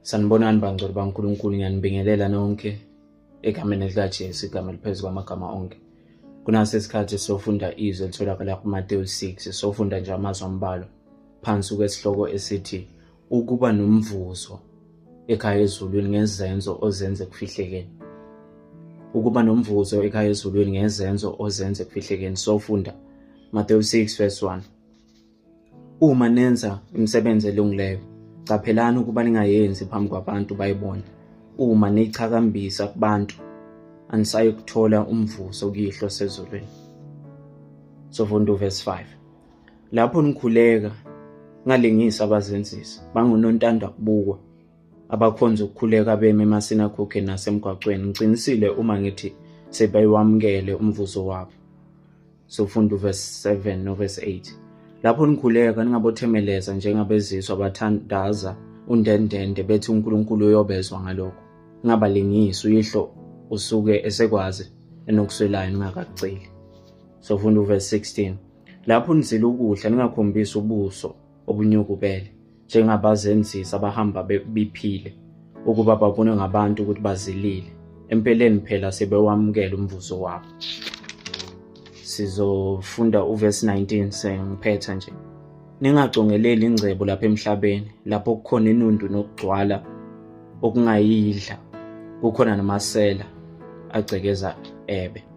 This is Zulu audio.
Sanibonani bangcwele baNkulunkulu, ngiyanibingelela nonke egameni likaJesu, igama eliphezu kwamagama onke. Kunaso isikhathi sofunda izwi elitholakala kuMateyu 6, sofunda nje amazwi ambalwa phansi kwesihloko esithi ukuba nomvuzo ekhaya ezulwini ngezenzo ozenze kufihlekeni. Ukuba nomvuzo ekhaya ezulwini ngezenzo ozenze kufihlekeni. Sofunda Mateyu 6 verse 1. Uma nenza imisebenzi elungileyo, caphelani ukuba ningayenzi phambi kwabantu bayibone. Uma niyichakambisa kubantu, anisayi kuthola umvuzo kuyihlo sezulwini. Sofunda verse 5. Lapho nikhuleka, ngalengisa abazenzisi, bangunontanda kubukwa, abakhonza ukukhuleka beme emasinagoge nasemgwaqweni. Ngiqinisile uma ngithi sebewamukele umvuzo wabo. Sofunda verse 7 no verse 8. Lapho nikhuleka ningabothemeleza njengabezizwe abathandaza undendende bethi uNkulunkulu uyobezwa ngalokho. Ningabalingisi, uyihlo usuke esekwazi enokuswelayo ningakakuceli. Sofunda verse 16. Lapho nizila ukudla ningakhombisi ubuso obunyukubele njengabazenzisi abahamba biphile ukuba babone ngabantu ukuthi bazilile. Empeleni phela sebewamukela umvuzo wabo. Sizofunda verse 19 sengiphetha nje. Ningacongeleli ingcebo lapha emhlabeni, lapho kukhona inundu nokugcwala okungayidla, kukhona namasela agcekeza ebe.